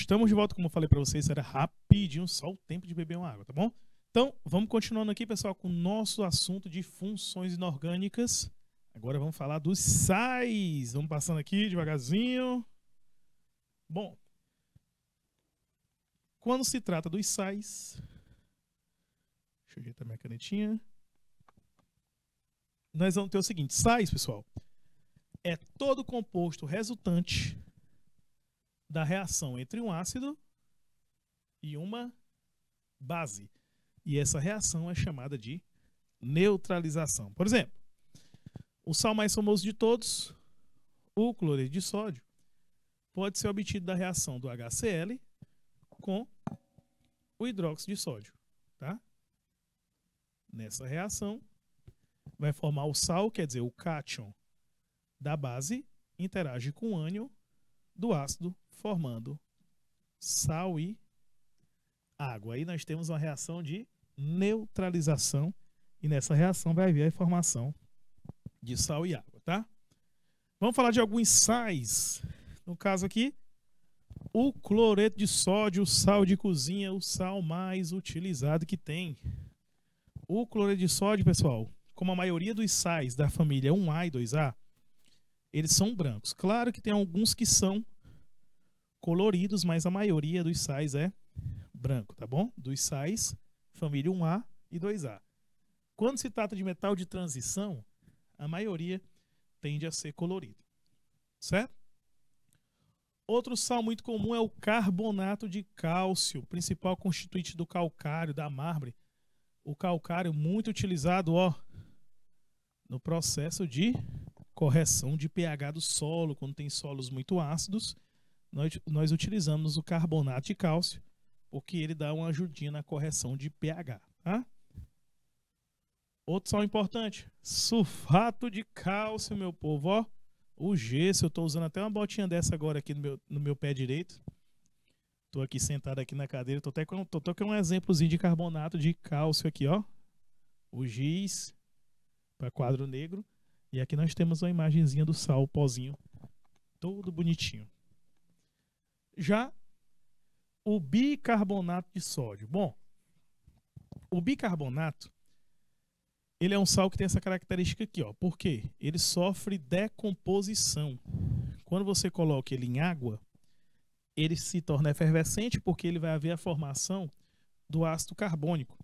estamos de volta, como eu falei para vocês, era rapidinho, só o tempo de beber uma água, tá bom? Então, vamos continuando aqui, pessoal, com o nosso assunto de funções inorgânicas. Agora vamos falar dos sais. Vamos passando aqui devagarzinho. Bom, quando se trata dos sais, deixa eu ajeitar minha canetinha. Nós vamos ter o seguinte, sais, pessoal, é todo composto resultante da reação entre um ácido e uma base. E essa reação é chamada de neutralização. Por exemplo, o sal mais famoso de todos, o cloreto de sódio, pode ser obtido da reação do HCl com o hidróxido de sódio. Tá? Nessa reação, vai formar o sal, quer dizer, o cátion da base interage com o ânion do ácido, formando sal e água. Aí nós temos uma reação de neutralização e nessa reação vai haver a formação de sal e água, tá? Vamos falar de alguns sais. No caso aqui, o cloreto de sódio, o sal de cozinha, o sal mais utilizado que tem. O cloreto de sódio, pessoal, como a maioria dos sais da família 1A e 2A, eles são brancos. Claro que tem alguns que são coloridos, mas a maioria dos sais é branco, tá bom? Dos sais, família 1A e 2A. Quando se trata de metal de transição, a maioria tende a ser colorido, certo? Outro sal muito comum é o carbonato de cálcio, principal constituinte do calcário, da mármore. O calcário muito utilizado, ó, no processo de correção de pH do solo, quando tem solos muito ácidos, nós utilizamos o carbonato de cálcio, porque ele dá uma ajudinha na correção de pH, tá? Outro sal importante, sulfato de cálcio, meu povo, ó. O gesso, eu estou usando até uma botinha dessa agora aqui no meu pé direito. Estou aqui sentado aqui na cadeira, tô com um exemplozinho de carbonato de cálcio aqui, ó. O giz para quadro negro. E aqui nós temos uma imagenzinha do sal, o pozinho, todo bonitinho. Já o bicarbonato de sódio. Bom, o bicarbonato, ele é um sal que tem essa característica aqui, ó. Por quê? Ele sofre decomposição. Quando você coloca ele em água, ele se torna efervescente porque ele vai haver a formação do ácido carbônico.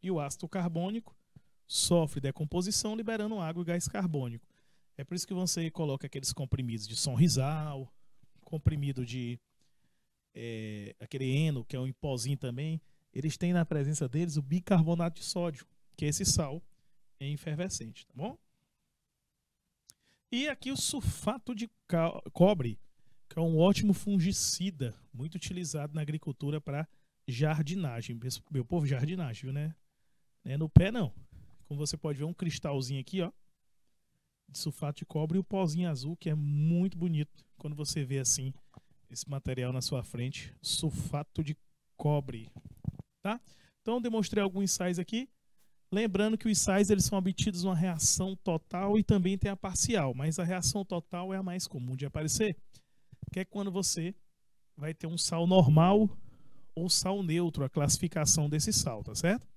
E o ácido carbônico sofre decomposição, liberando água e gás carbônico. É por isso que você coloca aqueles comprimidos de Sonrisal, comprimido de aquele eno, que é um pozinho também. Eles têm na presença deles o bicarbonato de sódio, que é esse sal efervescente, tá bom? E aqui o sulfato de cobre, que é um ótimo fungicida, muito utilizado na agricultura para jardinagem. Meu povo, jardinagem, viu, né? Não é no pé, não. Como você pode ver, um cristalzinho aqui, ó, de sulfato de cobre e o pozinho azul, que é muito bonito quando você vê assim esse material na sua frente, sulfato de cobre, tá? Então, demonstrei alguns sais aqui. Lembrando que os sais eles são obtidos numa reação total e também tem a parcial, mas a reação total é a mais comum de aparecer, que é quando você vai ter um sal normal ou sal neutro, a classificação desse sal, tá certo?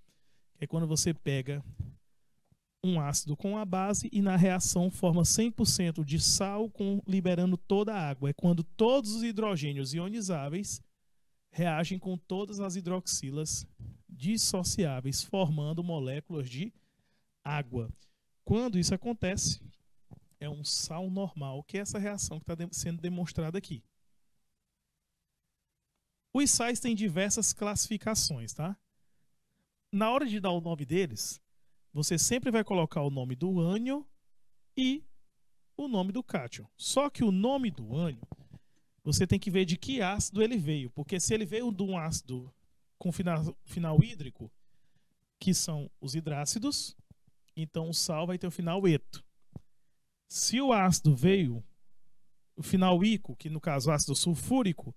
Que é quando você pega um ácido com a base e na reação forma 100% de sal liberando toda a água. É quando todos os hidrogênios ionizáveis reagem com todas as hidroxilas dissociáveis, formando moléculas de água. Quando isso acontece, é um sal normal, que é essa reação que está sendo demonstrada aqui. Os sais têm diversas classificações, tá? Na hora de dar o nome deles, você sempre vai colocar o nome do ânion e o nome do cátion. Só que o nome do ânion, você tem que ver de que ácido ele veio, porque se ele veio de um ácido com final hídrico, que são os hidrácidos, então o sal vai ter o final eto. Se o ácido veio o final ico, que no caso o ácido sulfúrico,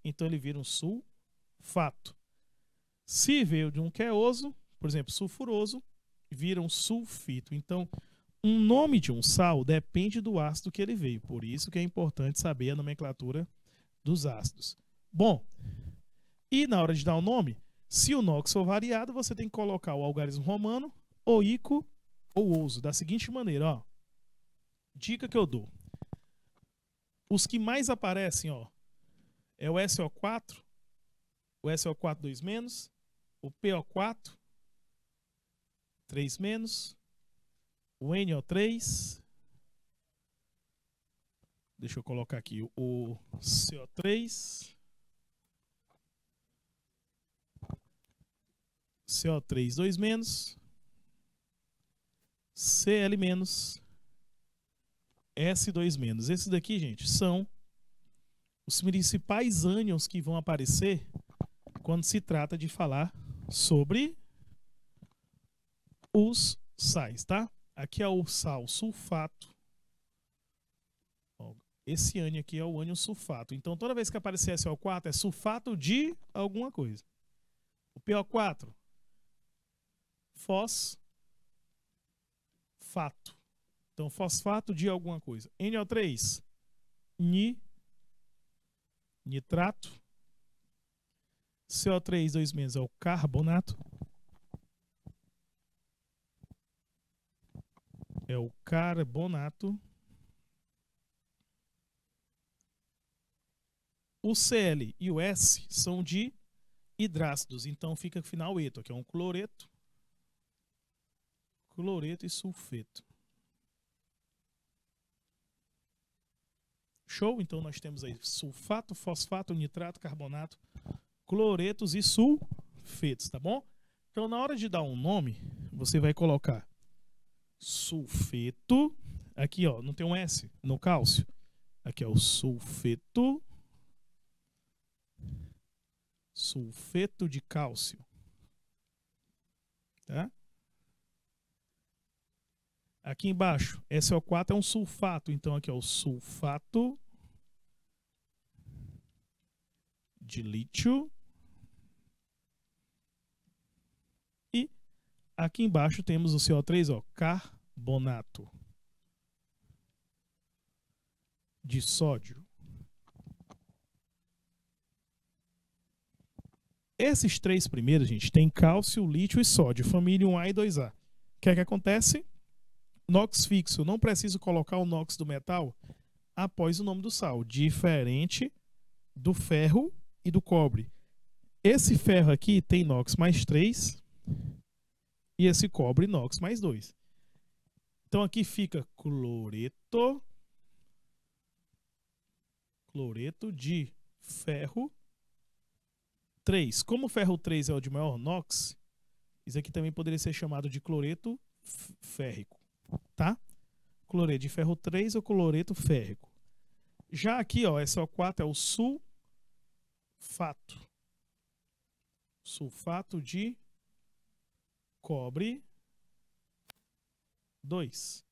então ele vira um sulfato. Se veio de um queoso, por exemplo, sulfuroso, vira um sulfito. Então, um nome de um sal depende do ácido que ele veio. Por isso que é importante saber a nomenclatura dos ácidos. Bom, e na hora de dar o nome, se o NOX for variado, você tem que colocar o algarismo romano, o ico ou ouso, da seguinte maneira, ó. Dica que eu dou. Os que mais aparecem, ó, é o SO4, o SO4 2-, o PO4 3-, o NO3, deixa eu colocar aqui o CO3, CO3 2-, Cl-, S2-. Esses daqui, gente, são os principais ânions que vão aparecer quando se trata de falar sobre os sais, tá? Aqui é o sal sulfato. Esse ânion aqui é o ânion sulfato. Então, toda vez que aparecer SO4, é sulfato de alguma coisa. O PO4, fosfato. Então, fosfato de alguma coisa. NO3, nitrato. CO3 2- é o carbonato. É o carbonato. O Cl e o S são de hidrácidos, então fica no final eto, que é um cloreto, e sulfeto. Show? Então nós temos aí sulfato, fosfato, nitrato, carbonato, cloretos e sulfetos, tá bom? Então na hora de dar um nome, você vai colocar sulfeto, aqui ó, não tem um S no cálcio, aqui é o sulfeto, sulfeto de cálcio, tá? Aqui embaixo, SO4 é um sulfato, então aqui é o sulfato de lítio. E aqui embaixo temos o CO3, ó, carbonato de sódio. Esses três primeiros, gente, tem cálcio, lítio e sódio, família 1A e 2A. O que é que acontece? NOx fixo, não preciso colocar o NOx do metal após o nome do sal, diferente do ferro e do cobre. Esse ferro aqui tem NOx mais 3 e esse cobre NOx mais 2. Então aqui fica cloreto de ferro 3. Como o ferro 3 é o de maior NOx, isso aqui também poderia ser chamado de cloreto férrico, tá? Cloreto de ferro 3 ou cloreto férrico. Já aqui, ó, SO4 é o sulfato. Sulfato de cobre 2,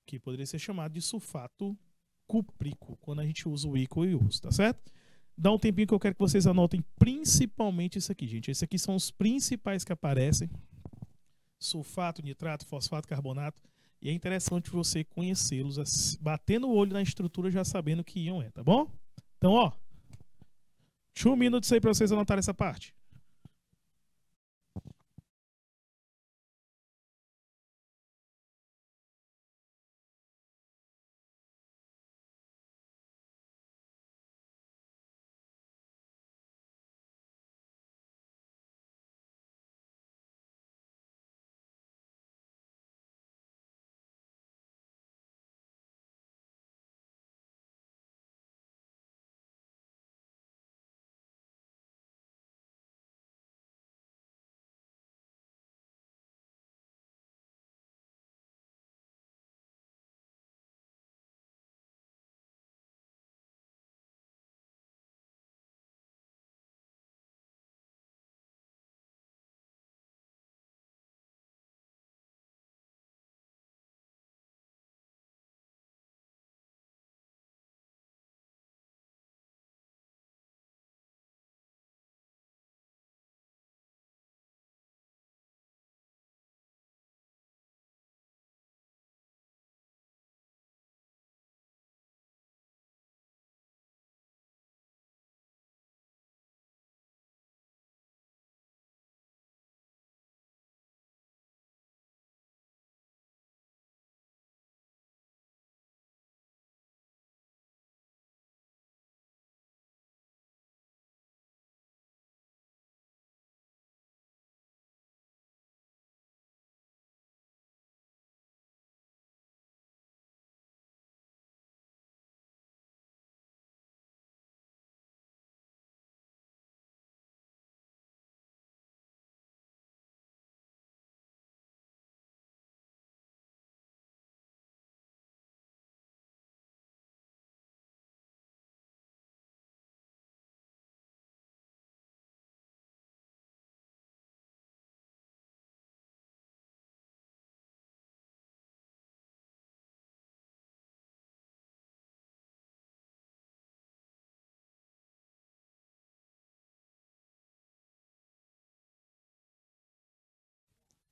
que poderia ser chamado de sulfato cúprico, quando a gente usa o ícaro e uso, tá certo? Dá um tempinho que eu quero que vocês anotem principalmente isso aqui, gente. Esses aqui são os principais que aparecem. Sulfato, nitrato, fosfato, carbonato. E é interessante você conhecê-los, batendo o olho na estrutura, já sabendo o que íon é, tá bom? Então, ó, 2 minutos aí para vocês anotarem essa parte.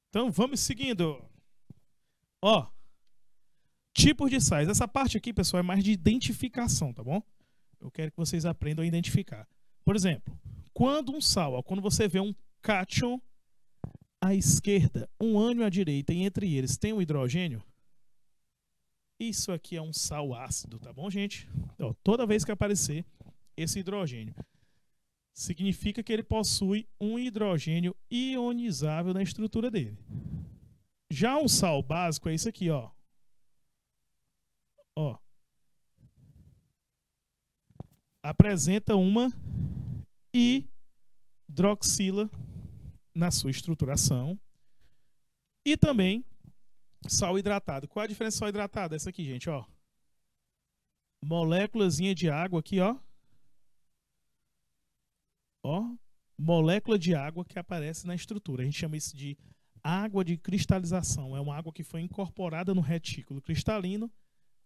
Então vamos seguindo. Ó, tipos de sais. Essa parte aqui, pessoal, é mais de identificação, tá bom? Eu quero que vocês aprendam a identificar. Por exemplo, quando um sal, ó, quando você vê um cátion à esquerda, um ânion à direita e entre eles tem um hidrogênio, isso aqui é um sal ácido, tá bom, gente? Então, toda vez que aparecer esse hidrogênio, significa que ele possui um hidrogênio ionizável na estrutura dele. Já um sal básico é isso aqui, ó. Ó. Apresenta uma hidroxila na sua estruturação. E também sal hidratado. Qual a diferença do sal hidratado? Essa aqui, gente, ó. Moléculazinha de água aqui, ó. Ó, molécula de água que aparece na estrutura. A gente chama isso de água de cristalização. É uma água que foi incorporada no retículo cristalino.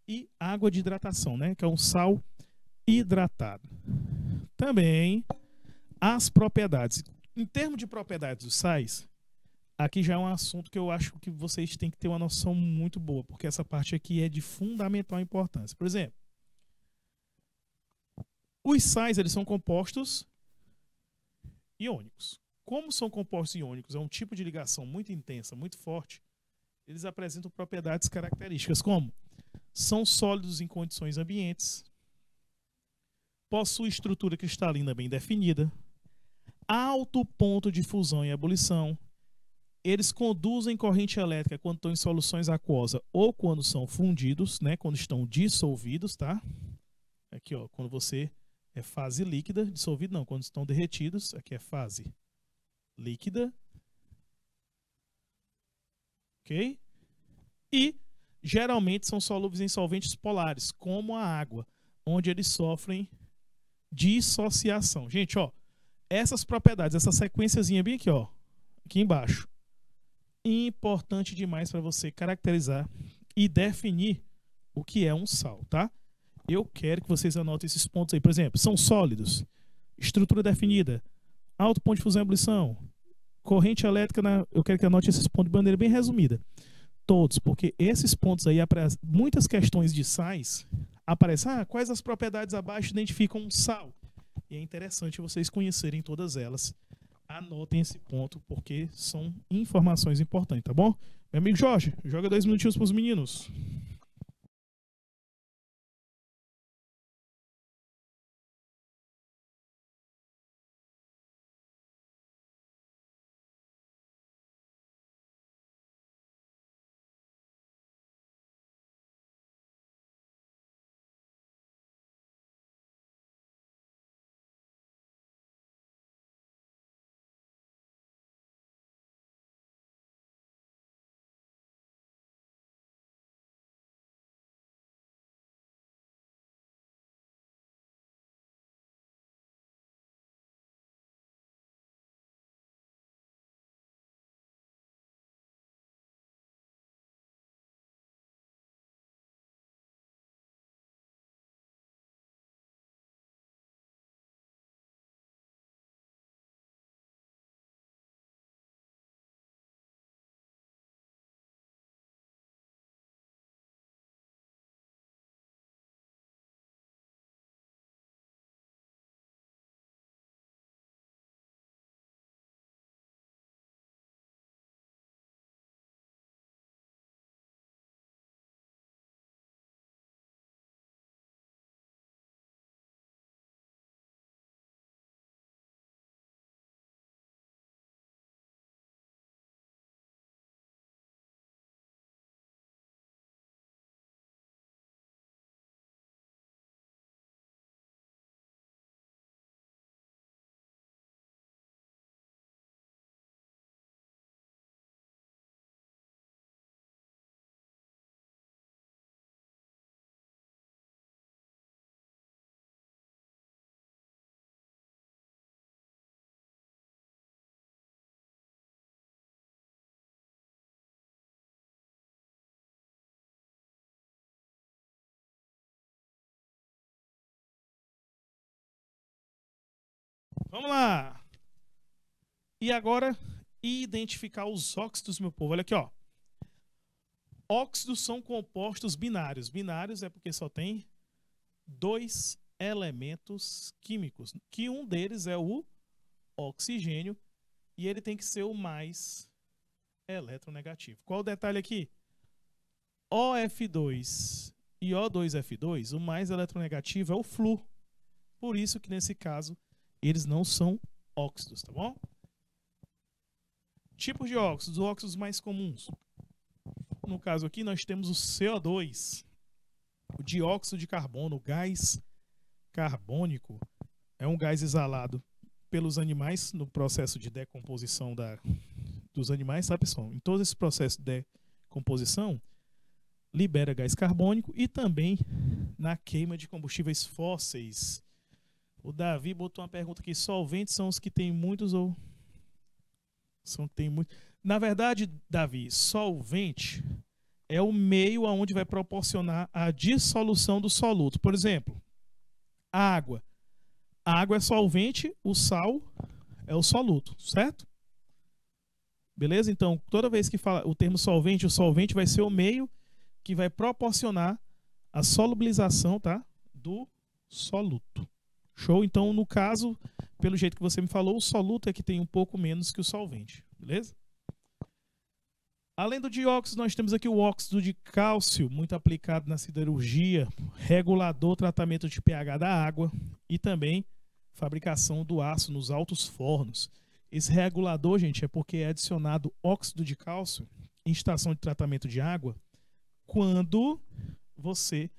E água de hidratação, né? Que é um sal hidratado. Também as propriedades. Em termos de propriedades dos sais, aqui já é um assunto que eu acho que vocês têm que ter uma noção muito boa, porque essa parte aqui é de fundamental importância. Por exemplo, os sais, eles são compostos iônicos. Como são compostos iônicos, é um tipo de ligação muito intensa, muito forte, eles apresentam propriedades características como são sólidos em condições ambientes, possuem estrutura cristalina bem definida, alto ponto de fusão e ebulição, eles conduzem corrente elétrica quando estão em soluções aquosas ou quando são fundidos, né, quando estão dissolvidos, tá? Aqui, ó, quando você é fase líquida, dissolvido não, quando estão derretidos, aqui é fase líquida. Ok? E geralmente são solúveis em solventes polares, como a água, onde eles sofrem dissociação. Gente, ó, essas propriedades, essa sequenciazinha bem aqui, ó, aqui embaixo, importante demais para você caracterizar e definir o que é um sal, tá? Eu quero que vocês anotem esses pontos aí. Por exemplo, são sólidos, estrutura definida, alto ponto de fusão e ebulição, corrente elétrica, eu quero que anote esses pontos de maneira bem resumida. Todos, porque esses pontos aí, muitas questões de sais, aparecem, quais as propriedades abaixo identificam um sal? E é interessante vocês conhecerem todas elas. Anotem esse ponto, porque são informações importantes, tá bom? Meu amigo Jorge, joga 2 minutinhos para os meninos. Vamos lá! E agora identificar os óxidos, meu povo. Olha aqui, ó. Óxidos são compostos binários. Binários é porque só tem 2 elementos químicos, que um deles é o oxigênio, e ele tem que ser o mais eletronegativo. Qual o detalhe aqui? OF2 e O2F2, o mais eletronegativo é o flúor. Por isso que nesse caso eles não são óxidos, tá bom? Tipos de óxidos, os óxidos mais comuns. No caso aqui nós temos o CO2, o dióxido de carbono, o gás carbônico, é um gás exalado pelos animais no processo de decomposição dos animais, tá, pessoal? Em todo esse processo de decomposição, libera gás carbônico e também na queima de combustíveis fósseis. O Davi botou uma pergunta aqui: solventes são os que têm muitos ou são que tem muito? Na verdade, Davi, solvente é o meio aonde vai proporcionar a dissolução do soluto. Por exemplo, a água. A água é solvente, o sal é o soluto, certo? Beleza? Então, toda vez que fala o termo solvente, o solvente vai ser o meio que vai proporcionar a solubilização, tá, do soluto. Show? Então, no caso, pelo jeito que você me falou, o soluto é que tem um pouco menos que o solvente. Beleza? Além do dióxido, nós temos aqui o óxido de cálcio, muito aplicado na siderurgia, regulador, tratamento de pH da água e também fabricação do aço nos altos fornos. Esse regulador, gente, é porque é adicionado óxido de cálcio em estação de tratamento de água quando você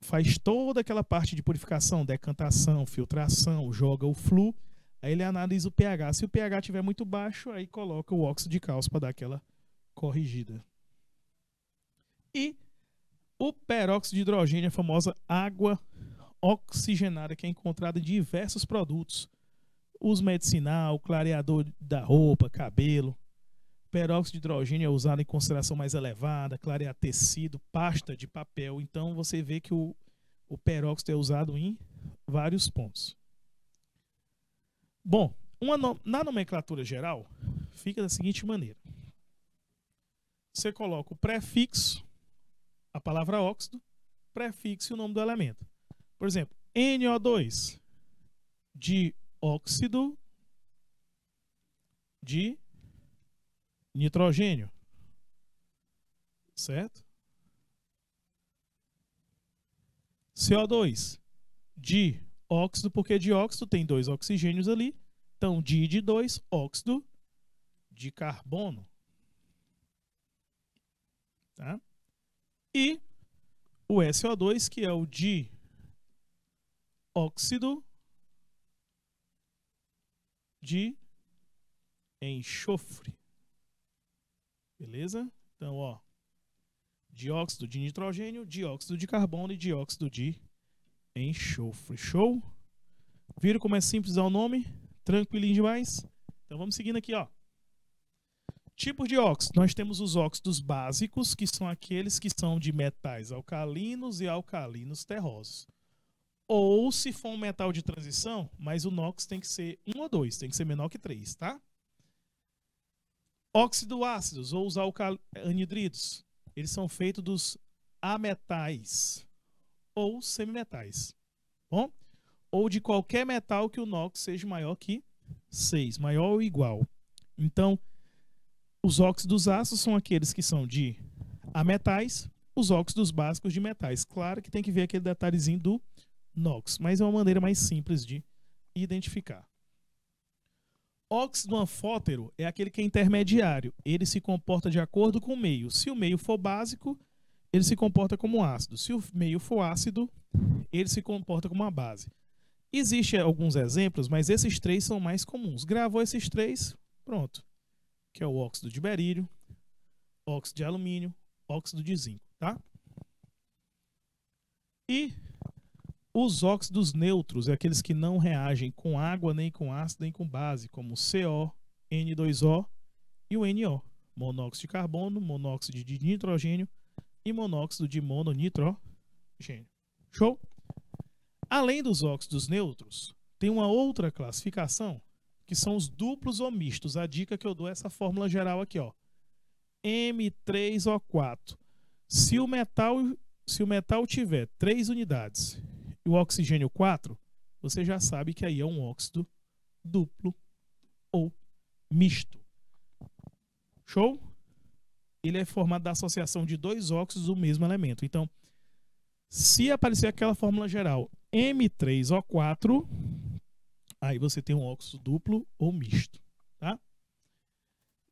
faz toda aquela parte de purificação, decantação, filtração, joga o flúor, aí ele analisa o pH. Se o pH estiver muito baixo, aí coloca o óxido de cálcio para dar aquela corrigida. E o peróxido de hidrogênio, a famosa água oxigenada, que é encontrada em diversos produtos. Uso medicinal, clareador da roupa, cabelo. Peróxido de hidrogênio é usado em concentração mais elevada, clarear tecido, pasta de papel. Então você vê que o peróxido é usado em vários pontos. Bom, na nomenclatura geral, fica da seguinte maneira. Você coloca o prefixo, a palavra óxido, prefixo e o nome do elemento. Por exemplo, NO2, dióxido de nitrogênio, certo? CO2, dióxido, porque dióxido tem 2 oxigênios ali, então di de 2, óxido de carbono. Tá? E o SO2, que é o dióxido de enxofre. Beleza? Então, ó, dióxido de nitrogênio, dióxido de carbono e dióxido de enxofre. Show? Viram como é simples dar o nome? Tranquilinho demais? Então vamos seguindo aqui, ó. Tipos de óxido. Nós temos os óxidos básicos, que são aqueles que são de metais alcalinos e alcalinos terrosos. Ou se for um metal de transição, mas o NOx tem que ser 1 ou 2, tem que ser menor que 3, tá? Óxido ácidos ou os anidridos. Eles são feitos dos ametais ou semimetais. Bom? Ou de qualquer metal que o NOx seja maior que 6, maior ou igual. Então, os óxidos ácidos são aqueles que são de ametais, os óxidos básicos de metais. Claro que tem que ver aquele detalhezinho do NOx, mas é uma maneira mais simples de identificar. Óxido anfótero é aquele que é intermediário. Ele se comporta de acordo com o meio. Se o meio for básico, ele se comporta como ácido. Se o meio for ácido, ele se comporta como uma base. Existem alguns exemplos, mas esses 3 são mais comuns. Gravou esses 3, pronto. Que é o óxido de berílio, óxido de alumínio, óxido de zinco, tá? E os óxidos neutros, é aqueles que não reagem com água, nem com ácido, nem com base, como CO, N2O e o NO. Monóxido de carbono, monóxido de nitrogênio e monóxido de mononitrogênio. Show? Além dos óxidos neutros, tem uma outra classificação, que são os duplos ou mistos. A dica que eu dou é essa fórmula geral aqui, ó. M3O4. Se o metal tiver 3 unidades e o oxigênio 4, você já sabe que aí é um óxido duplo ou misto. Show? Ele é formado da associação de 2 óxidos do mesmo elemento. Então, se aparecer aquela fórmula geral M3O4, aí você tem um óxido duplo ou misto, tá?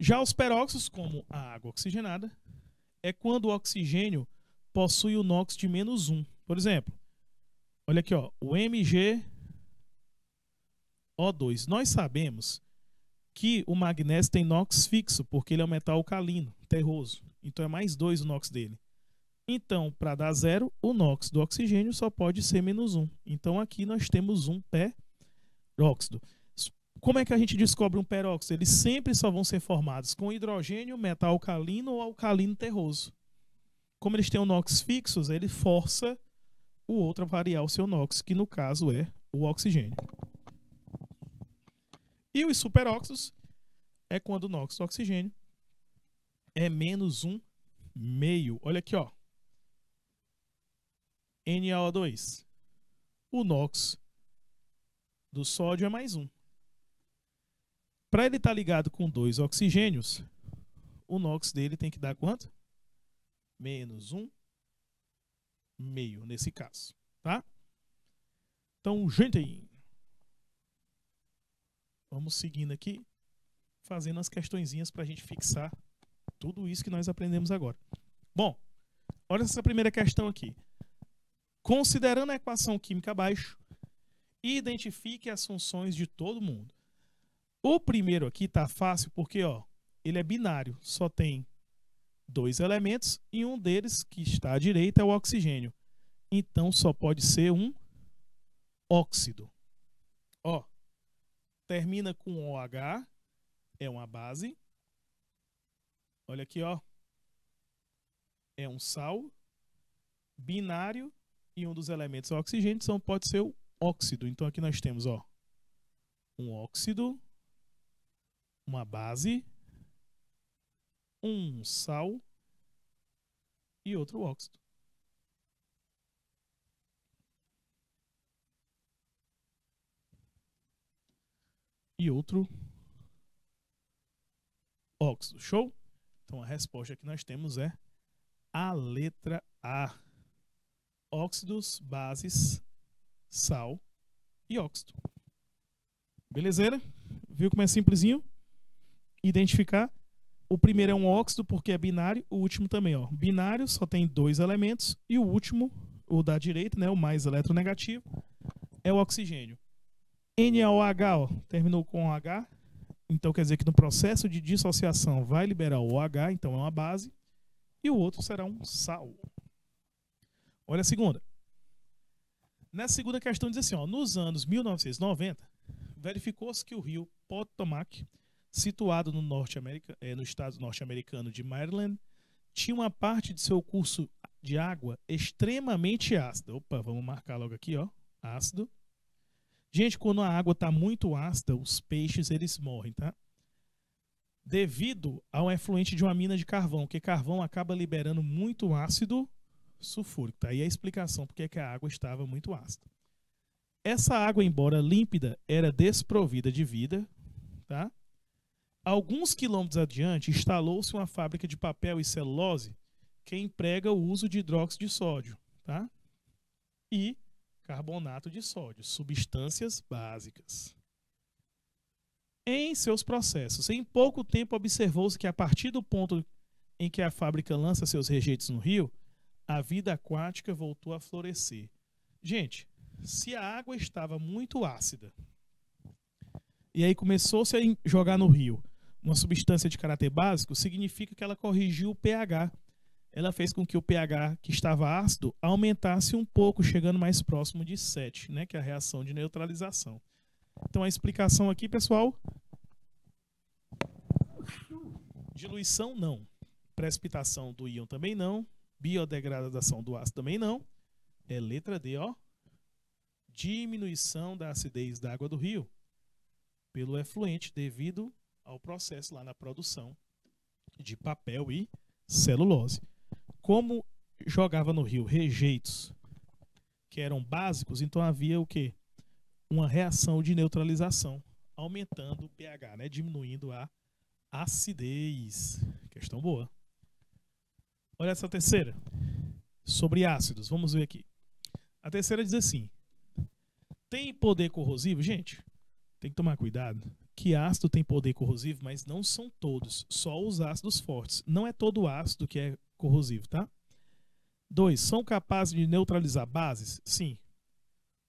Já os peróxidos, como a água oxigenada, é quando o oxigênio possui o NOx de -1. Por exemplo, olha aqui, ó, o MgO2. Nós sabemos que o magnésio tem NOx fixo, porque ele é um metal alcalino, terroso. Então é +2 o NOx dele. Então, para dar 0, o NOx do oxigênio só pode ser -1. Então aqui nós temos um peróxido. Como é que a gente descobre um peróxido? Eles sempre só vão ser formados com hidrogênio, metal alcalino ou alcalino terroso. Como eles têm o NOx fixos, ele força o outro a variar o seu NOx, que no caso é o oxigênio. E os superóxidos é quando o NOx do oxigênio é -1,5. Olha aqui, ó. NaO2. O NOx do sódio é +1. Para ele estar ligado com 2 oxigênios, o NOx dele tem que dar quanto? -1,5 nesse caso, tá? Então, gente, vamos seguindo aqui, fazendo as questõezinhas para a gente fixar tudo isso que nós aprendemos agora. Bom, olha essa primeira questão aqui. Considerando a equação química abaixo, identifique as funções de todo mundo. O primeiro aqui tá fácil porque, ó, ele é binário, só tem 2 elementos e um deles, que está à direita, é o oxigênio. Então só pode ser um óxido. Ó, termina com OH, é uma base. Olha aqui, ó. É um sal binário e um dos elementos é o oxigênio, então pode ser o óxido. Então aqui nós temos, ó, um óxido, uma base, um sal e outro óxido. E outro óxido. Show? Então a resposta que nós temos é a letra A. Óxidos, bases, sal e óxido. Belezeira? Viu como é simplesinho? Identificar. O primeiro é um óxido porque é binário, o último também, ó. Binário só tem 2 elementos e o último, o da direita, né, o mais eletronegativo, é o oxigênio. NaOH, ó, terminou com OH, então quer dizer que no processo de dissociação vai liberar o OH, então é uma base, e o outro será um sal. Olha a segunda. Nessa segunda questão diz assim, ó, nos anos 1990, verificou-se que o rio Potomac, situado no estado norte-americano de Maryland, tinha uma parte de seu curso de água extremamente ácida. Opa, vamos marcar logo aqui, ó, ácido. Gente, quando a água está muito ácida, os peixes eles morrem, tá? Devido ao efluente de uma mina de carvão, que carvão acaba liberando muito ácido sulfúrico. Tá aí a explicação porque que a água estava muito ácida. Essa água, embora límpida, era desprovida de vida, tá? Alguns quilômetros adiante, instalou-se uma fábrica de papel e celulose que emprega o uso de hidróxido de sódio, tá? E carbonato de sódio, substâncias básicas. Em seus processos, em pouco tempo observou-se que a partir do ponto em que a fábrica lança seus rejeitos no rio, a vida aquática voltou a florescer. Gente, se a água estava muito ácida e aí começou-se a jogar no rio uma substância de caráter básico, significa que ela corrigiu o pH. Ela fez com que o pH que estava ácido aumentasse um pouco, chegando mais próximo de 7, né, que é a reação de neutralização. Então a explicação aqui, pessoal, diluição não, precipitação do íon também não, biodegradação do ácido também não, é letra D, ó, diminuição da acidez da água do rio. pelo efluente devido ao processo lá na produção de papel e celulose. Como jogava no rio rejeitos que eram básicos, então havia o quê? Uma reação de neutralização, aumentando o pH, né? Diminuindo a acidez. Questão boa. Olha essa terceira. Sobre ácidos, vamos ver aqui. A terceira diz assim: tem poder corrosivo? Gente, tem que tomar cuidado. Que ácido tem poder corrosivo, mas não são todos, só os ácidos fortes. Não é todo ácido que é corrosivo, tá? 2. São capazes de neutralizar bases? Sim.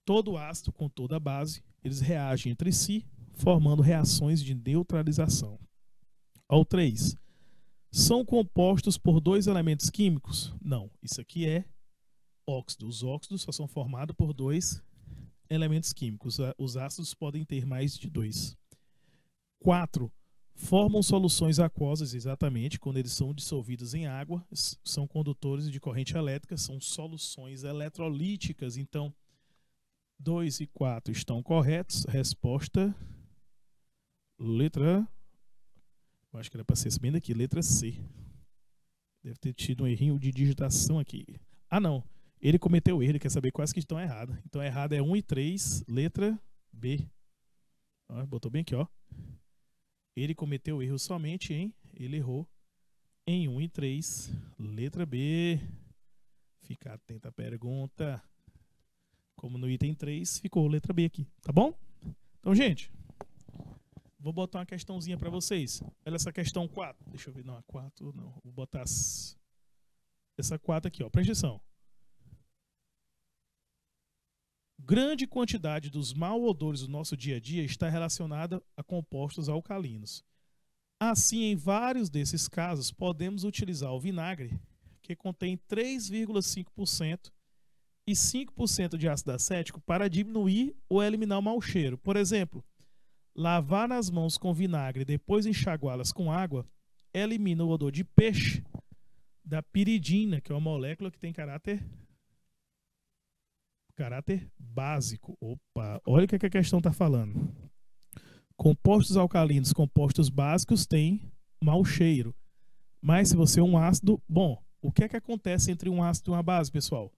Todo ácido com toda base, eles reagem entre si, formando reações de neutralização. Ao 3. São compostos por 2 elementos químicos? Não. Isso aqui é óxido. Os óxidos só são formados por 2 elementos químicos. Os ácidos podem ter mais de 2. 4. Formam soluções aquosas, exatamente, quando eles são dissolvidos em água, são condutores de corrente elétrica, são soluções eletrolíticas. Então, 2 e 4 estão corretos. Resposta, letra, eu acho que era para ser bem daqui, letra C. Deve ter tido um errinho de digitação aqui. Ah, não. Ele cometeu erro, ele quer saber quais que estão erradas. Então, errada é 1 e 3, letra B. Ó, botou bem aqui, ó. Ele cometeu erro somente em, ele errou em 1 e 3, letra B. Fica atento à pergunta. Como no item 3, ficou letra B aqui, tá bom? Então, gente, vou botar uma questãozinha para vocês. Olha essa questão 4. Deixa eu ver, não, a 4 não. Vou botar essa 4 aqui, ó. Presta atenção. Grande quantidade dos mal-odores do nosso dia a dia está relacionada a compostos alcalinos. Assim, em vários desses casos, podemos utilizar o vinagre, que contém 3,5% e 5% de ácido acético, para diminuir ou eliminar o mau cheiro. Por exemplo, lavar as mãos com vinagre e depois enxaguá-las com água elimina o odor de peixe da piridina, que é uma molécula que tem caráter básico. Opa, olha o que a questão está falando. Compostos alcalinos, compostos básicos têm mau cheiro. Mas se você é um ácido, bom, o que é que acontece entre um ácido e uma base, pessoal?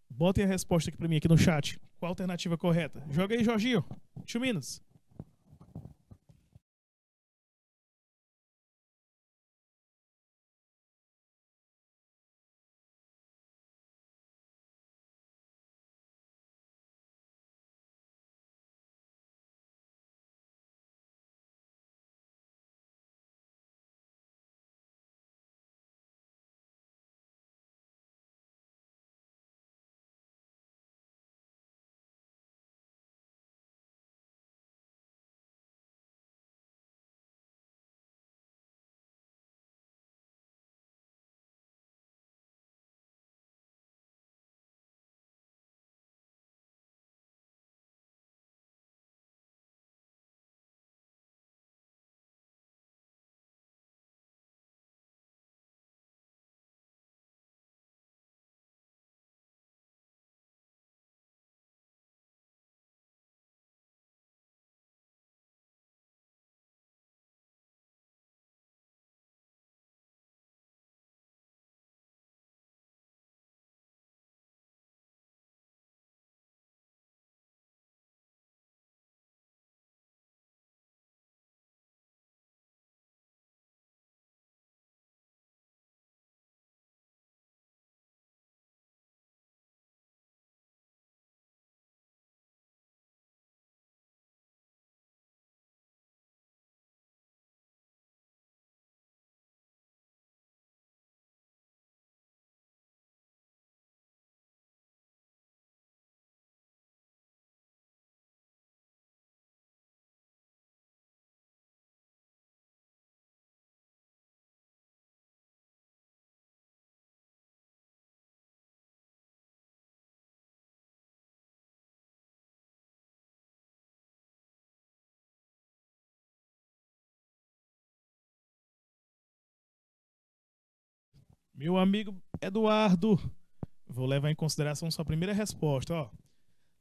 Botem a resposta aqui para mim aqui no chat. Qual a alternativa correta? Joga aí, Jorginho. 2 minutes. Meu amigo Eduardo, vou levar em consideração sua primeira resposta. Ó.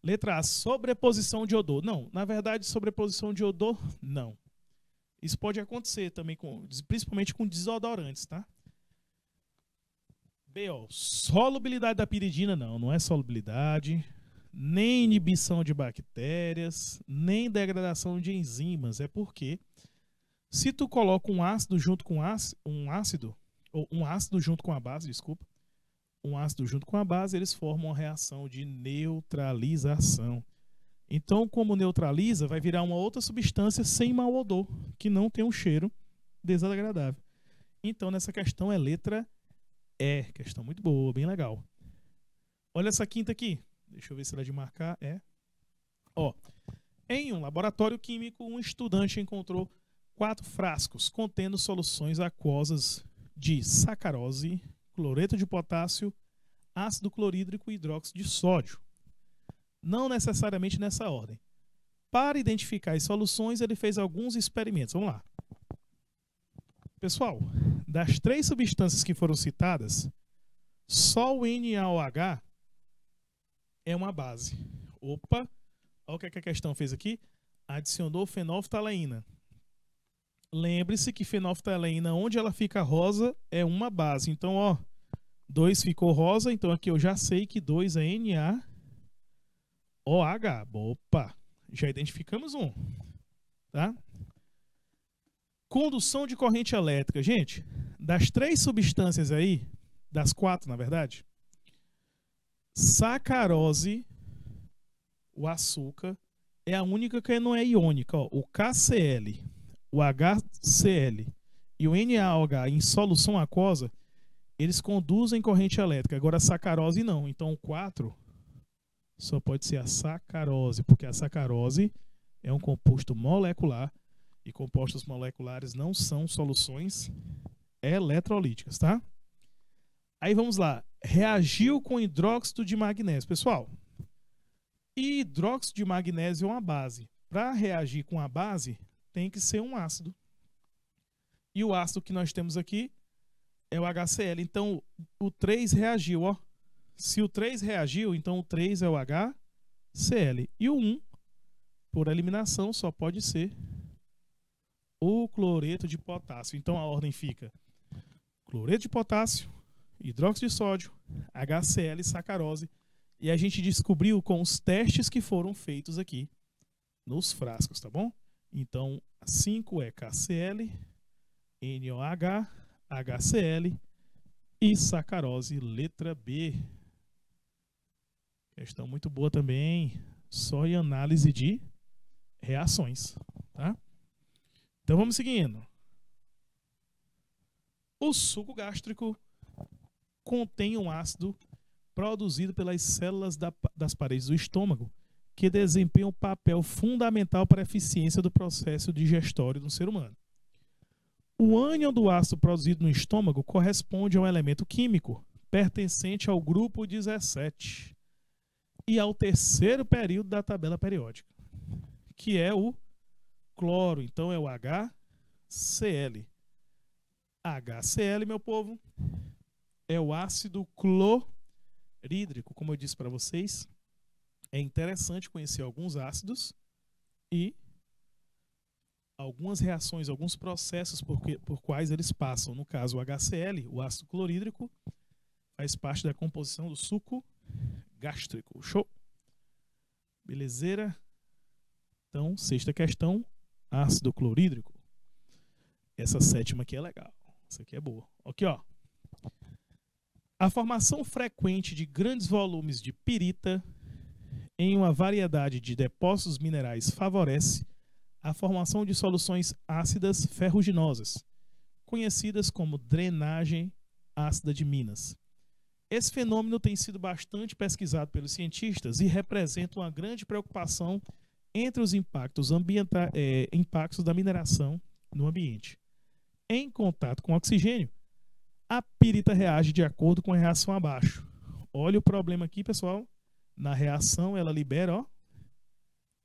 Letra A, sobreposição de odor. Não, na verdade, sobreposição de odor, não. Isso pode acontecer também, principalmente com desodorantes, tá? B, ó, solubilidade da piridina, não é solubilidade, nem inibição de bactérias, nem degradação de enzimas. É porque se tu coloca um ácido junto com um ácido junto com a base, desculpa, um ácido junto com a base, eles formam uma reação de neutralização. Então, como neutraliza, vai virar uma outra substância sem mau odor, que não tem um cheiro desagradável. Então, nessa questão é letra E. Questão muito boa, bem legal. Olha essa quinta aqui. Deixa eu ver se ela é de marcar. É. Ó, em um laboratório químico, um estudante encontrou 4 frascos contendo soluções aquosas de sacarose, cloreto de potássio, ácido clorídrico e hidróxido de sódio. Não necessariamente nessa ordem. Para identificar as soluções, ele fez alguns experimentos. Vamos lá. Pessoal, das 3 substâncias que foram citadas, só o NaOH é uma base. Opa, olha o que a questão fez aqui. Adicionou fenolftaleína. Lembre-se que fenolftaleína, onde ela fica rosa, é uma base. Então, ó, 2 ficou rosa, então aqui eu já sei que 2 é NaOH. Opa, já identificamos um, tá? Condução de corrente elétrica. Gente, das 3 substâncias aí, das 4, na verdade, sacarose, o açúcar, é a única que não é iônica. Ó. O KCl, o HCl e o NaOH em solução aquosa, eles conduzem corrente elétrica. Agora a sacarose não. Então o 4 só pode ser a sacarose, porque a sacarose é um composto molecular e compostos moleculares não são soluções eletrolíticas, tá? Aí vamos lá. Reagiu com hidróxido de magnésio. Pessoal, hidróxido de magnésio é uma base. Para reagir com a base, tem que ser um ácido. E o ácido que nós temos aqui é o HCl. Então, o 3 reagiu, ó. Se o 3 reagiu, então o 3 é o HCl. E o 1, por eliminação, só pode ser o cloreto de potássio. Então a ordem fica cloreto de potássio, hidróxido de sódio, HCl e sacarose. E a gente descobriu com os testes que foram feitos aqui nos frascos, tá bom? Então, 5 é KCl, NaOH, HCl e sacarose, letra B. Questão muito boa também, só em análise de reações, tá? Então vamos seguindo. O suco gástrico contém um ácido produzido pelas células das paredes do estômago, que desempenha um papel fundamental para a eficiência do processo digestório do ser humano. O ânion do ácido produzido no estômago corresponde a um elemento químico pertencente ao grupo 17 e ao terceiro período da tabela periódica, que é o cloro. Então é o HCl. HCl, meu povo, é o ácido clorídrico. Como eu disse para vocês, é interessante conhecer alguns ácidos e algumas reações, alguns processos por quais eles passam. No caso, o HCl, o ácido clorídrico, faz parte da composição do suco gástrico. Show? Belezeira? Então, 6ª questão, ácido clorídrico. Essa 7ª aqui é legal. Essa aqui é boa. Aqui, ó. A formação frequente de grandes volumes de pirita em uma variedade de depósitos minerais favorece a formação de soluções ácidas ferruginosas, conhecidas como drenagem ácida de Minas. Esse fenômeno tem sido bastante pesquisado pelos cientistas e representa uma grande preocupação entre os impactos da mineração no ambiente. Em contato com oxigênio, a pirita reage de acordo com a reação abaixo. Olha o problema aqui, pessoal. Na reação, ela libera, ó,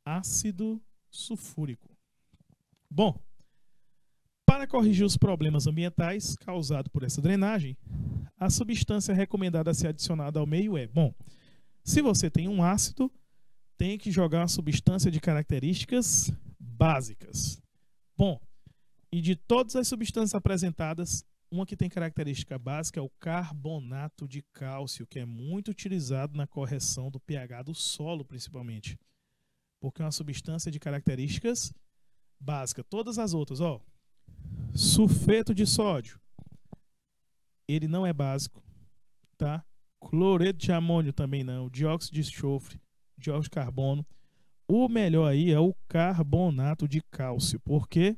ácido sulfúrico. Bom, para corrigir os problemas ambientais causados por essa drenagem, a substância recomendada a ser adicionada ao meio é, bom, se você tem um ácido, tem que jogar uma substância de características básicas. Bom, e de todas as substâncias apresentadas, uma que tem característica básica é o carbonato de cálcio, que é muito utilizado na correção do pH do solo, principalmente. Porque é uma substância de características básicas. Todas as outras, ó, sulfeto de sódio, ele não é básico, tá? Cloreto de amônio também não, dióxido de enxofre, dióxido de carbono. O melhor aí é o carbonato de cálcio, porque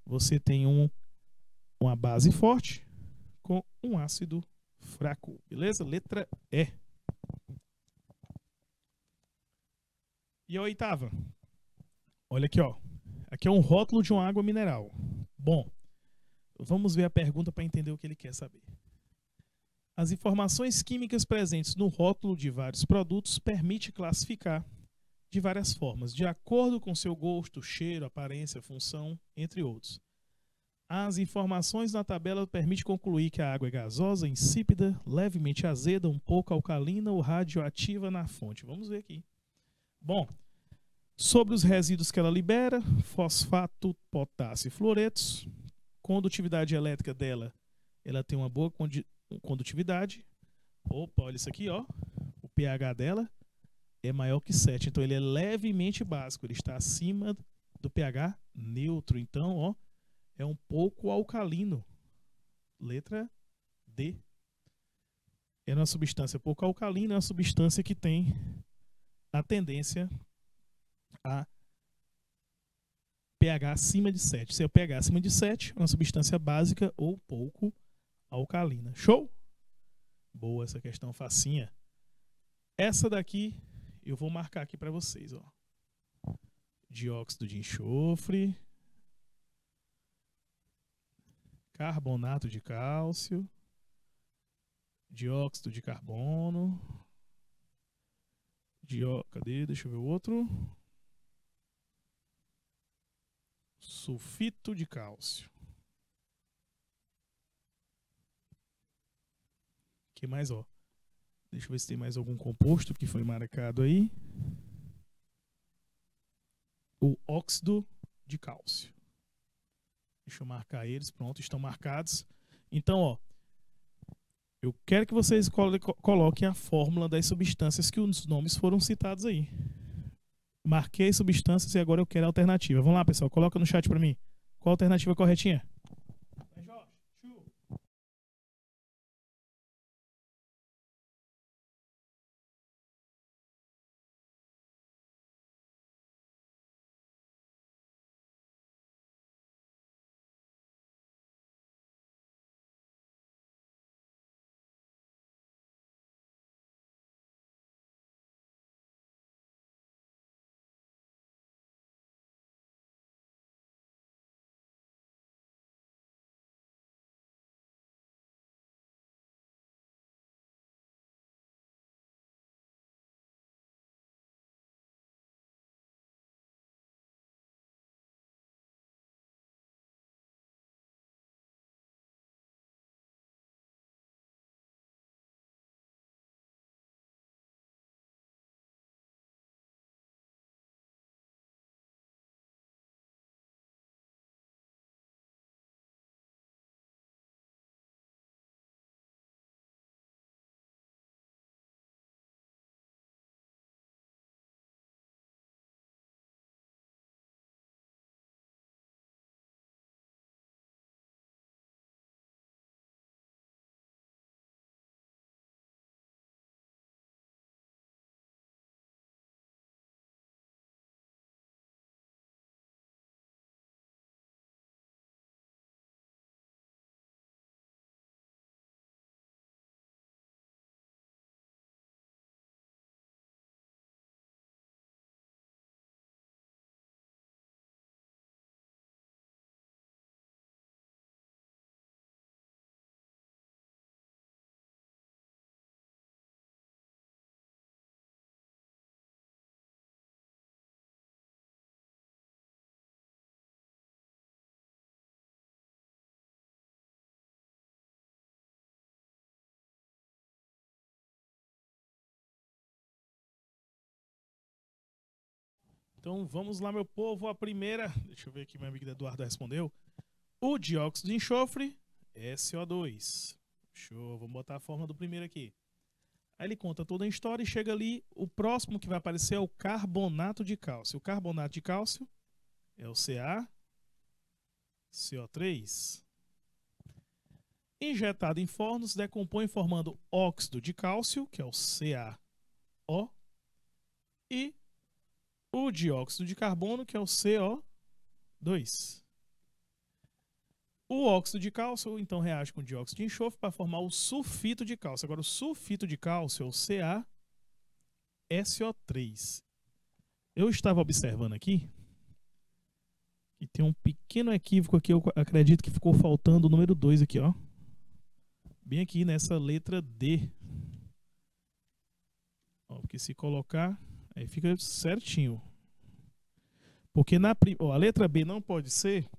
você tem uma base forte com um ácido fraco, beleza? Letra E. E a oitava, olha aqui, ó. Aqui é um rótulo de uma água mineral. Bom, vamos ver a pergunta para entender o que ele quer saber. As informações químicas presentes no rótulo de vários produtos permite classificar de várias formas, de acordo com seu gosto, cheiro, aparência, função, entre outros. As informações na tabela permitem concluir que a água é gasosa, insípida, levemente azeda, um pouco alcalina ou radioativa na fonte. Vamos ver aqui. Bom, sobre os resíduos que ela libera, fosfato, potássio e fluoretos, condutividade elétrica dela, ela tem uma boa condutividade. Opa, olha isso aqui, ó. O pH dela é maior que 7, então ele é levemente básico, ele está acima do pH neutro, então, ó, é um pouco alcalino. Letra D. É uma substância pouco alcalina, é uma substância que tem a tendência a pH acima de 7. Se é o pH acima de 7, é uma substância básica ou pouco alcalina. Show? Boa essa questão facinha. Essa daqui eu vou marcar aqui para vocês, ó. Dióxido de enxofre, carbonato de cálcio, dióxido de carbono, cadê? Deixa eu ver o outro. Sulfito de cálcio. O que mais, ó? Deixa eu ver se tem mais algum composto que foi marcado aí. O óxido de cálcio. Deixa eu marcar eles. Pronto, estão marcados. Então, ó, eu quero que vocês coloquem a fórmula das substâncias que os nomes foram citados aí. Marquei substâncias e agora eu quero a alternativa. Vamos lá, pessoal. Coloca no chat para mim. Qual a alternativa corretinha? Então vamos lá, meu povo. A primeira, deixa eu ver aqui, meu amigo Eduardo respondeu. O dióxido de enxofre é CO2. Show, vamos botar a forma do primeiro aqui. Aí ele conta toda a história e chega ali, o próximo que vai aparecer é o carbonato de cálcio. O carbonato de cálcio é o CaCO3. Injetado em fornos, decompõe formando óxido de cálcio, que é o CaO, e o dióxido de carbono, que é o CO2. O óxido de cálcio, então, reage com o dióxido de enxofre para formar o sulfito de cálcio. Agora, o sulfito de cálcio é o CaSO3. Eu estava observando aqui e tem um pequeno equívoco aqui. Eu acredito que ficou faltando o número 2 aqui, ó. Bem aqui nessa letra D. Ó, porque se colocar, aí fica certinho. Porque a letra B não pode ser,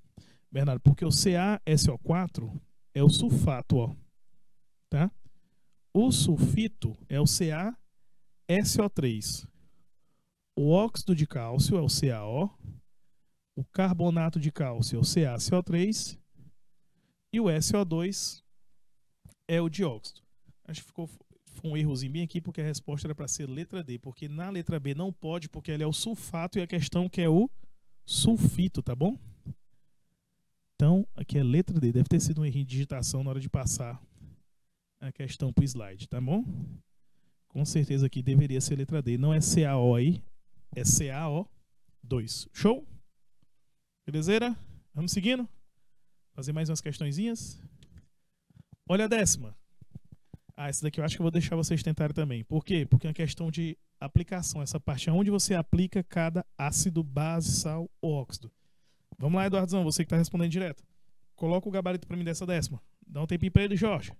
Bernardo, porque o CaSO4 é o sulfato, ó. Tá? O sulfito é o CaSO3. O óxido de cálcio é o CaO. O carbonato de cálcio é o CaCO3. E o SO2 é o dióxido. Acho que foi um errozinho bem aqui, porque a resposta era para ser letra D. Porque na letra B não pode, porque ele é o sulfato e a questão que é o sulfito, tá bom? Então, aqui é letra D. Deve ter sido um erro de digitação na hora de passar a questão para o slide, tá bom? Com certeza aqui deveria ser letra D. Não é CaO aí, é CaO2. Show? Belezeira? Vamos seguindo? Fazer mais umas questõezinhas. Olha a 10ª. Essa daqui eu acho que eu vou deixar vocês tentarem também. Por quê? Porque é uma questão de aplicação. Essa parte é onde você aplica cada ácido, base, sal ou óxido. Vamos lá, Eduardozão, você que está respondendo direto. Coloca o gabarito para mim dessa 10ª. Dá um tempinho para ele, Jorge.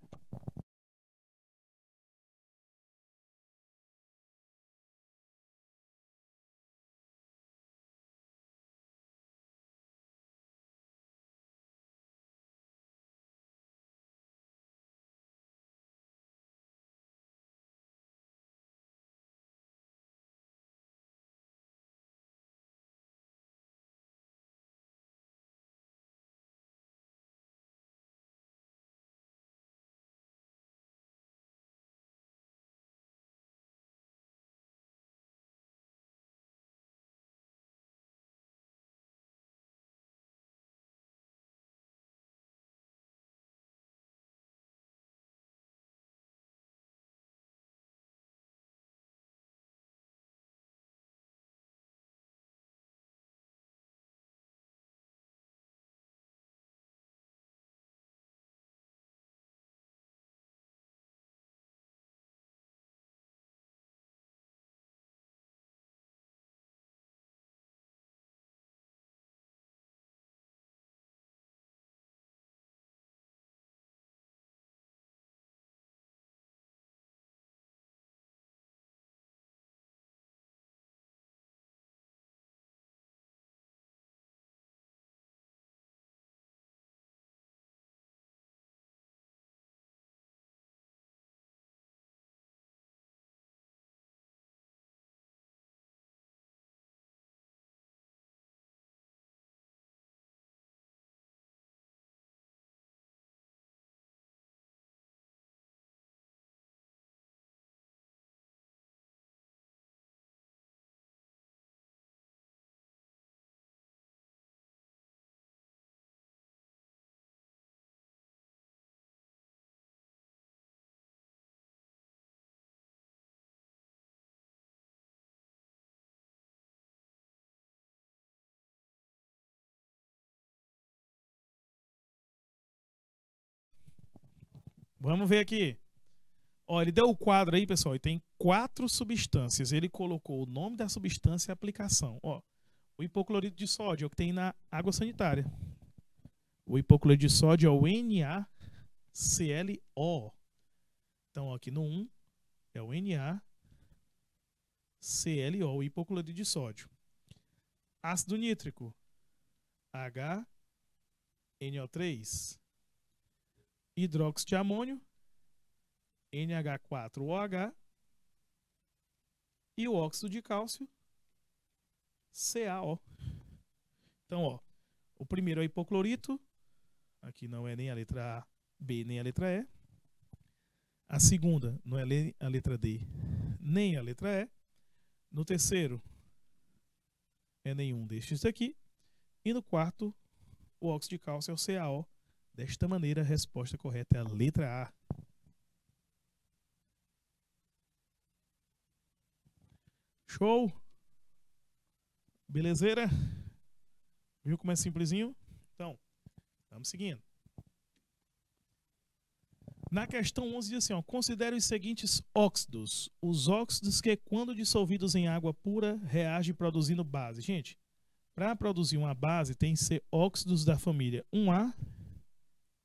Vamos ver aqui. Ó, ele deu o quadro aí, pessoal, e tem 4 substâncias. Ele colocou o nome da substância e a aplicação. Ó, o hipoclorito de sódio é o que tem na água sanitária. O hipoclorito de sódio é o NaClO. Então, aqui no 1 é o NaClO, o hipoclorito de sódio. Ácido nítrico, HNO3. Hidróxido de amônio, NH4OH. E o óxido de cálcio, CaO. Então, ó, o primeiro é o hipoclorito. Aqui não é nem a letra A, B, nem a letra E. A segunda não é a letra D, nem a letra E. No terceiro, é nenhum destes aqui. E no quarto, o óxido de cálcio é o CaO. Desta maneira, a resposta correta é a letra A. Show? Belezeira? Viu como é simplesinho? Então, vamos seguindo. Na questão 11 diz assim, ó, considere os seguintes óxidos. Os óxidos que, quando dissolvidos em água pura, reagem produzindo base. Gente, para produzir uma base, tem que ser óxidos da família 1A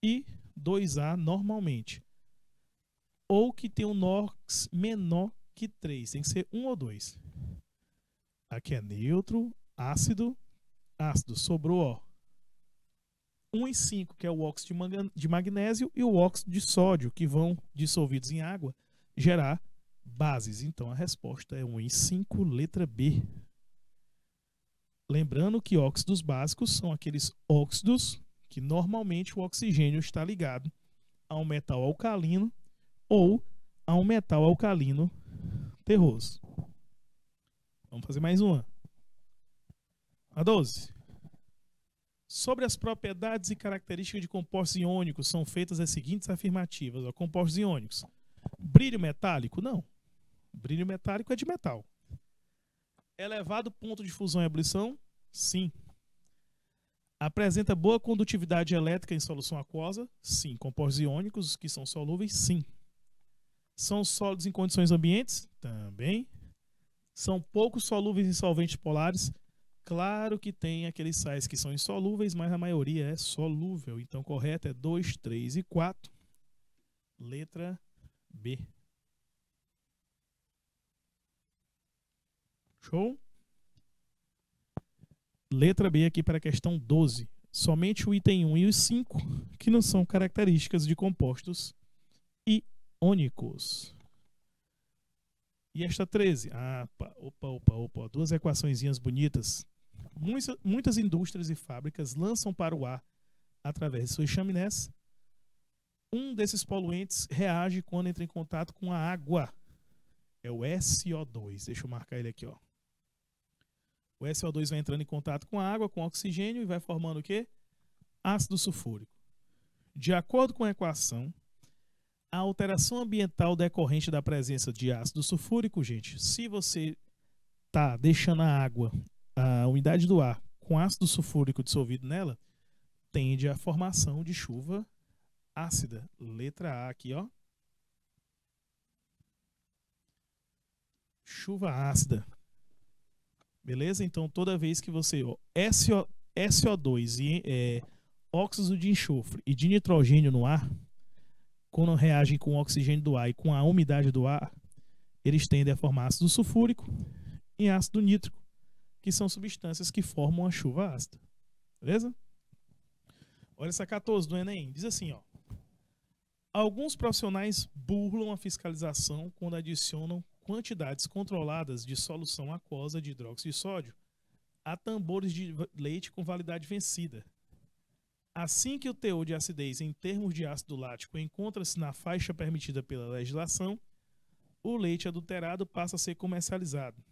e 2A normalmente. Ou que tem um NOx menor que 3. Tem que ser 1 ou 2. Aqui é neutro, ácido, ácido. Sobrou, ó, 1 e 5, que é o óxido de magnésio, e o óxido de sódio, que vão, dissolvidos em água, gerar bases. Então, a resposta é 1 e 5, letra B. Lembrando que óxidos básicos são aqueles óxidos que normalmente o oxigênio está ligado a um metal alcalino ou a um metal alcalino terroso. Vamos fazer mais uma. A 12. Sobre as propriedades e características de compostos iônicos são feitas as seguintes afirmativas. Ó, compostos iônicos. Brilho metálico? Não. Brilho metálico é de metal. Elevado ponto de fusão e ebulição? Sim. Apresenta boa condutividade elétrica em solução aquosa? Sim. Compostos iônicos que são solúveis? Sim. São sólidos em condições ambientes? Também. São pouco solúveis em solventes polares? Claro que tem aqueles sais que são insolúveis, mas a maioria é solúvel. Então, correto é 2, 3 e 4. Letra B. Show? Letra B aqui para a questão 12. Somente o item 1 e o 5 que não são características de compostos iônicos. E esta 13? Ah, opa. Duas equaçõezinhas bonitas. Muitas indústrias e fábricas lançam para o ar, através de suas chaminés, um desses poluentes reage quando entra em contato com a água. É o SO2. Deixa eu marcar ele aqui, ó. O SO2 vai entrando em contato com a água, com oxigênio, e vai formando o quê? Ácido sulfúrico. De acordo com a equação, a alteração ambiental decorrente da presença de ácido sulfúrico, gente, se você está deixando a água, a umidade do ar, com ácido sulfúrico dissolvido nela, tende à formação de chuva ácida. Letra A aqui, ó. Chuva ácida. Beleza? Então, toda vez que você... Ó, SO2 e óxido de enxofre e de nitrogênio no ar, quando reagem com o oxigênio do ar e com a umidade do ar, eles tendem a formar ácido sulfúrico e ácido nítrico, que são substâncias que formam a chuva ácida. Beleza? Olha essa 14 do Enem. Diz assim, ó. Alguns profissionais burlam a fiscalização quando adicionam quantidades controladas de solução aquosa de hidróxido de sódio a tambores de leite com validade vencida. Assim que o teor de acidez em termos de ácido lático encontra-se na faixa permitida pela legislação, o leite adulterado passa a ser comercializado.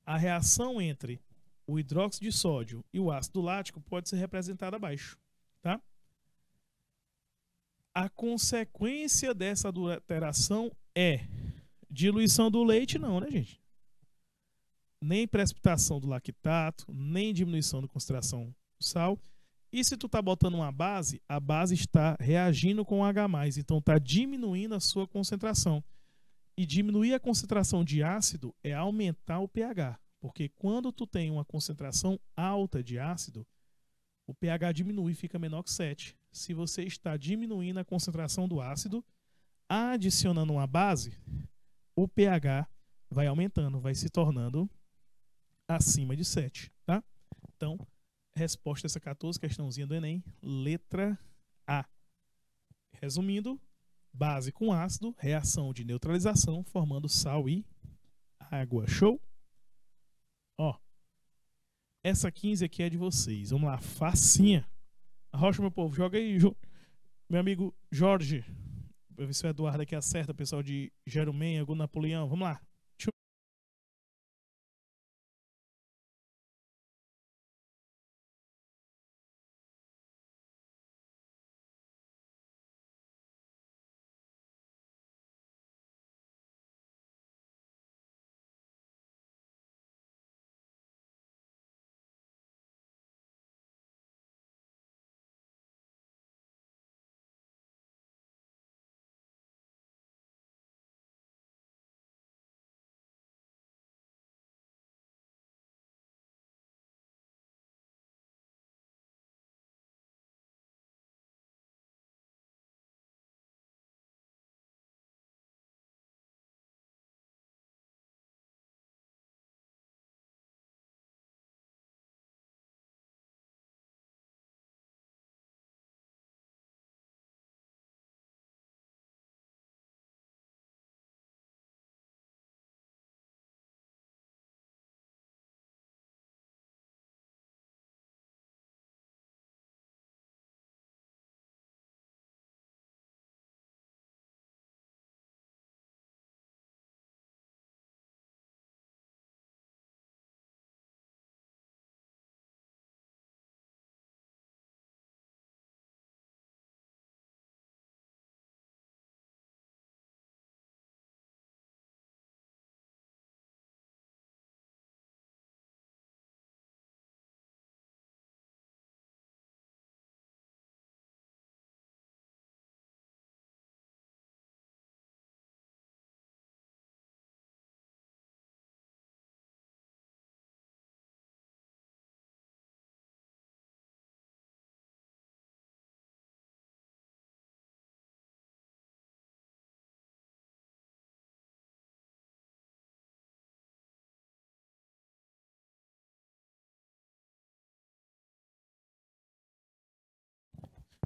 A reação entre o hidróxido de sódio e o ácido lático pode ser representada abaixo, tá? A consequência dessa adulteração é diluição do leite, não, né, gente? Nem precipitação do lactato, nem diminuição da concentração do sal. E se tu tá botando uma base, a base está reagindo com o H+, então tá diminuindo a sua concentração. E diminuir a concentração de ácido é aumentar o pH, porque quando tu tem uma concentração alta de ácido, o pH diminui e fica menor que 7. Se você está diminuindo a concentração do ácido, adicionando uma base, o pH vai aumentando, vai se tornando acima de 7, tá? Então, resposta a essa 14, questãozinha do Enem, letra A. Resumindo, base com ácido, reação de neutralização, formando sal e água. Show? Ó, Essa 15 aqui é de vocês. Vamos lá, facinha. Arrocha, meu povo. Joga aí, meu amigo Jorge. Pra ver se o Eduardo aqui acerta, pessoal de Jerumen, algum Napoleão. Vamos lá.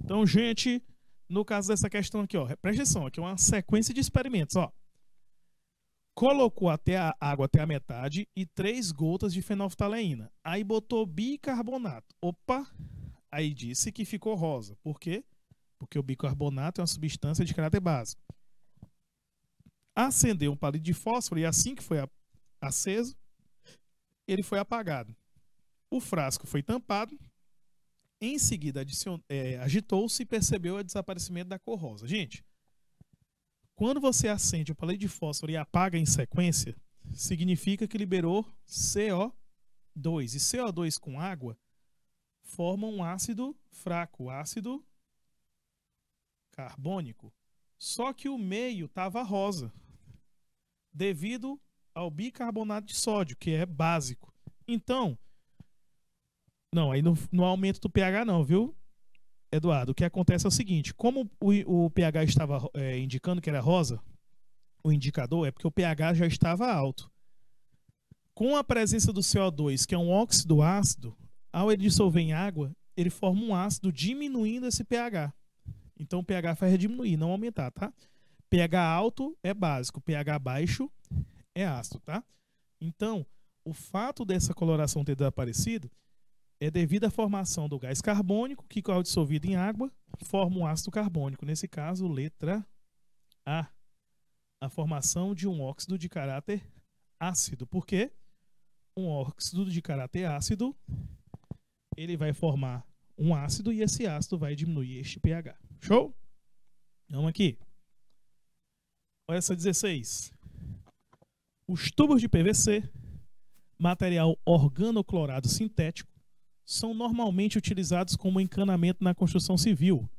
Então, gente, no caso dessa questão aqui, ó, presta atenção, aqui é uma sequência de experimentos, ó. Colocou até a água até a metade e 3 gotas de fenolftaleína. Aí botou bicarbonato. Opa! Aí disse que ficou rosa. Por quê? Porque o bicarbonato é uma substância de caráter básico. Acendeu um palito de fósforo e assim que foi aceso, ele foi apagado. O frasco foi tampado. Em seguida, agitou-se e percebeu o desaparecimento da cor rosa. Gente, quando você acende o palito de fósforo e apaga em sequência, significa que liberou CO2. E CO2 com água forma um ácido fraco, ácido carbônico. Só que o meio estava rosa, devido ao bicarbonato de sódio, que é básico. Então, não, aí no aumento do pH não, viu, Eduardo? O que acontece é o seguinte, como o pH estava indicando que era rosa, o indicador é porque o pH já estava alto. Com a presença do CO2, que é um óxido ácido, ao ele dissolver em água, ele forma um ácido diminuindo esse pH. Então o pH faz diminuir, não aumentar, tá? pH alto é básico, pH baixo é ácido, tá? Então, o fato dessa coloração ter desaparecido é devido à formação do gás carbônico, que ao dissolvido em água, forma um ácido carbônico. Nesse caso, letra A. A formação de um óxido de caráter ácido. Por quê? Um óxido de caráter ácido, ele vai formar um ácido e esse ácido vai diminuir este pH. Show? Vamos aqui. Olha essa 16. Os tubos de PVC, material organoclorado sintético, são normalmente utilizados como encanamento na construção civil.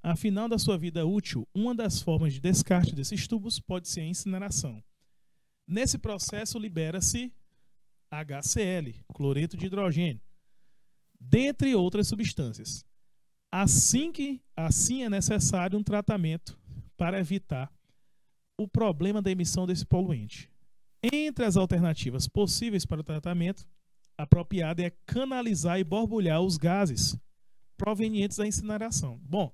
Afinal da sua vida útil, uma das formas de descarte desses tubos pode ser a incineração. Nesse processo, libera-se HCl, cloreto de hidrogênio, dentre outras substâncias. Assim é necessário um tratamento para evitar o problema da emissão desse poluente. Entre as alternativas possíveis para o tratamento, apropriada é canalizar e borbulhar os gases provenientes da incineração. Bom,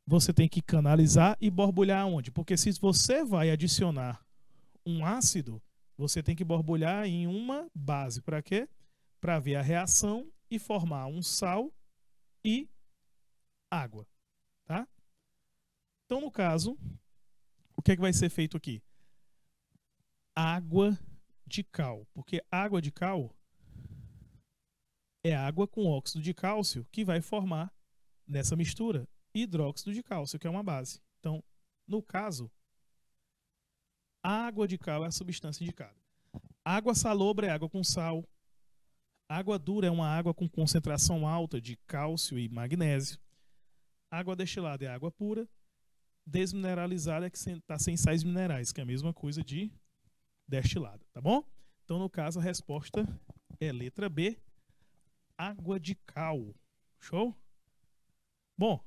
você tem que canalizar e borbulhar onde? Porque se você vai adicionar um ácido, você tem que borbulhar em uma base. Para quê? para ver a reação e formar um sal e água, tá? Então, no caso, o que é que vai ser feito aqui? Água de cal, porque água de cal é água com óxido de cálcio que vai formar nessa mistura hidróxido de cálcio, que é uma base. Então, no caso, água de cal é a substância indicada. Água salobra é água com sal. Água dura é uma água com concentração alta de cálcio e magnésio. Água destilada é água pura. Desmineralizada é que está sem sais minerais, que é a mesma coisa de destilada, tá bom? Então, no caso, a resposta é letra B, água de cal. Show? Bom,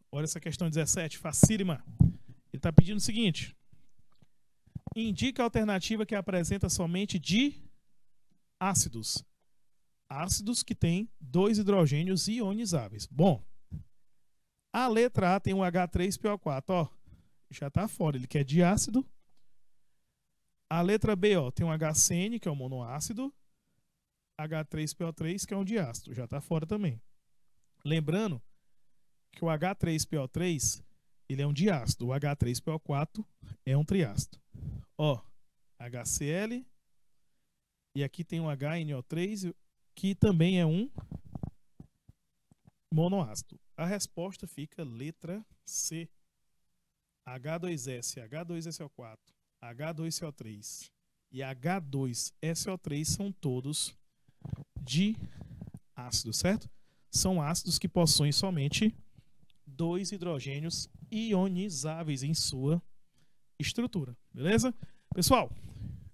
olha essa questão 17, facílima. Ele está pedindo o seguinte: indica a alternativa que apresenta somente diácidos. Ácidos que têm 2 hidrogênios ionizáveis. Bom, a letra A tem um H3PO4, ó, já está fora, ele quer diácido. A letra B, ó, tem um HCN, que é um monoácido. H3PO3, que é um diácido, já está fora também. Lembrando que o H3PO3, ele é um diácido, o H3PO4 é um triácido. Ó, HCl, e aqui tem um HNO3, que também é um monoácido. A resposta fica letra C. H2S, H2SO4, H2CO3 e H2SO3 são todos diácidos, certo? São ácidos que possuem somente 2 hidrogênios ionizáveis em sua estrutura, beleza? Pessoal,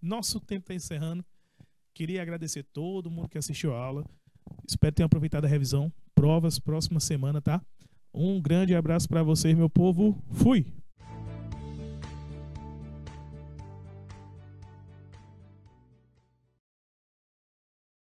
nosso tempo está encerrando. Queria agradecer todo mundo que assistiu a aula. Espero que tenham aproveitado a revisão. Provas próxima semana, tá? Um grande abraço para vocês, meu povo. Fui!